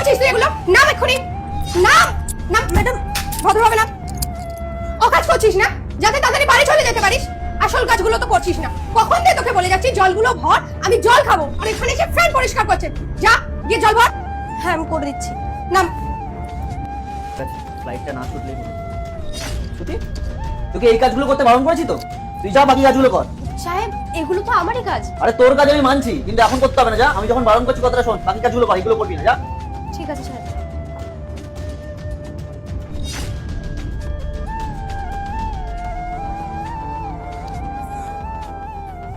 করছিস তুই এগুলো? নাম এক্ষুনি, নাম। নাম। ম্যাডাম ভদ্রভাবে নাম। ও কাজ করছিস না যাতে তাড়াতাড়ি বাড়ি চলে যেতে পারিস? আসল কাজগুলো তো করছিস না। কখন দিয়ে তোকে বলে যাচ্ছি জলগুলো ভর, আমি জল খাবো, আর এখানে এসে ফ্যান পরিষ্কার করছে। যা গিয়ে জল ভর। হ্যাঁ আমি করে দিচ্ছি। নাম। ফ্লাইটটা না ছুটলেই হলো। ছুটি? তোকে এই কাজগুলো করতে বারণ করেছি তো, তুই যা বাকি কাজগুলো কর। সাহেব এগুলো তো আমারই কাজ। আরে তোর কাজ আমি মানছি, কিন্তু এখন করতে হবে না। যা, আমি যখন বারণ করছি কথাটা শোন, বাকি কাজগুলো কর, এগুলো করবি না। যা। ঠিক আছে সাহেব।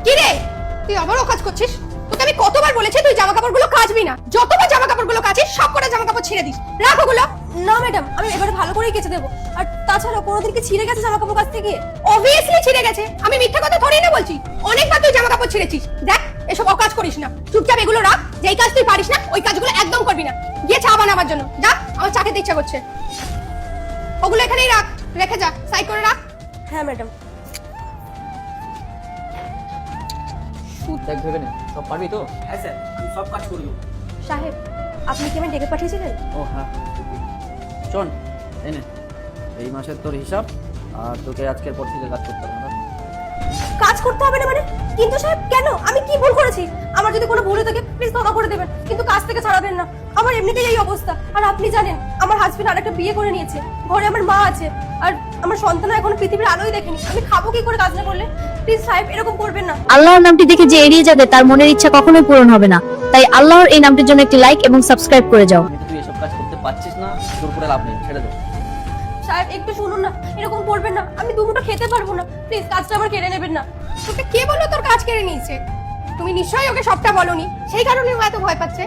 কি রে, তুই আবারও কাজ করছিস? তোকে আমি কতবার বলেছি তুই জামা কাপড়গুলো কাচবি না। যতবার জামা কাপড়গুলো কাচিস সব কটা জামা কাপড় ছিঁড়ে দিস। রাখ ওগুলো। না ম্যাডাম, আমি এবারে ভালো করেই কেচে দেবো। আর তাছাড়া কোনোদিন কি ছিঁড়ে গেছে জামা কাপড় কাচতে গিয়ে? অবভিয়াসলি ছিঁড়ে গেছে, আমি মিথ্যা কথা থোড়ি না বলছি। অনেকবার তুই জামা কাপড় ছিঁড়েছিস। দেখ এসব অকাজ করিস না, চুপচাপ এগুলো রাখ। যেই কাজ তুই পারিস না ওই কাজগুলো একদম করবি না। গিয়ে চা বানাবার জন্য যা, আমার চা খেতে ইচ্ছা করছে। ওগুলো এখানেই রাখ, রেখে যা, সাইড করে রাখ। হ্যাঁ ম্যাডাম। দেখ ভেবে নে, সব পারবি তো? হ্যাঁ স্যার, আমি সব কাজ করে দেবো। সাহেব আপনি কি আমায় ডেকে পাঠিয়েছিলেন? ও হ্যাঁ, শোন এই নে, এই মাসের তোর হিসাব, আর তোকে আজকের পর থেকে কাজ করতে হবে না। কাজ করতে হবে না মানে? কিন্তু সাহেব কেন? আমি কি ভুল করেছি? আমার যদি কোনো ভুল হয়ে থাকে প্লিজ ক্ষমা করে দেবেন, কিন্তু কাজ থেকে ছাড়াবেন না। আমার এমনিতেই এই অবস্থা, আর আপনি জানেন আমার হাজবেন্ড আরেকটা বিয়ে করে নিয়েছে, ঘরে আমার মা আছে, আর আমার সন্তান এখনো পৃথিবীর আলোই দেখেনি। আমি খাবো কি করে কাজ না করলে? প্লিজ সাহেব এরকম করবেন না। আল্লাহর নামটি দেখে যে এড়িয়ে যাবে তার মনের ইচ্ছা কখনোই পূরণ হবে না। তাই আল্লাহর এই নামটির জন্য একটি লাইক এবং সাবস্ক্রাইব করে যাও। কিন্তু তুই এসব কাজ করতে পারছিস না, তোর করে লাভ নেই, ছেড়ে দে। সাহেব একটু শুনুন না, এরকম করবেন না। আমি দুমুঠো খেতে পারবো না, প্লিজ কাজটা আমার কেড়ে নেবেন না। তোকে কে বললো তোর কাজ কেড়ে নিয়েছে? তুমি নিশ্চয়ই ওকে সবটা বলনি, সেই কারণে ও এত ভয় পাচ্ছে।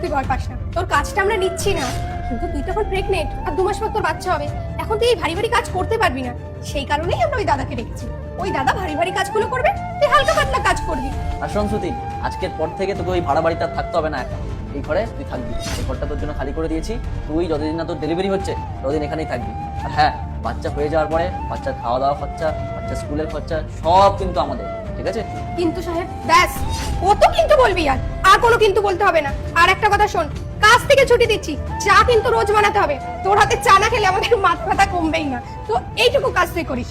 তুই ভয় পাস না, তোর কাজটা আমরা নিচ্ছি না। কিন্তু তুই তখন প্রেগনেন্ট, আর 2 মাস পর তোর বাচ্চা হবে। এখন তুই এই ভারী ভারী কাজ করতে পারবি না, সেই কারণেই আমরা ওই দাদাকে রেখেছি। ওই দাদা ভারী ভারী কাজগুলো করবে, তুই হালকা পাতলা কাজ করবি। আর শোন সুতি, আজকের পর থেকে তোকে ওই ভাড়া বাড়িতে আর থাকতে হবে না। একা এই ঘরে তুই থাকবি, এই ঘরটা তোর জন্য খালি করে দিয়েছি। তুই যতদিন না তোর ডেলিভারি হচ্ছে ততদিন এখানেই থাকবি। আর হ্যাঁ, বাচ্চা হয়ে যাওয়ার পরে বাচ্চার খাওয়া দাওয়া খরচা, বাচ্চার স্কুলের খরচা সব কিন্তু আমাদের, ঠিক আছে? কিন্তু সাহেব ব্যাস, কত কিন্তু বলবি? আর কোনো কিন্তু বলতে হবে না। আর একটা কথা শোন, কাজ থেকে ছুটি দিচ্ছি, চা কিন্তু রোজ বানাতে হবে। তোর হাতে চা না খেলে আমাদের মাথা ব্যথা কমবেই না। তো এইটুকু কাজ তুই করিস।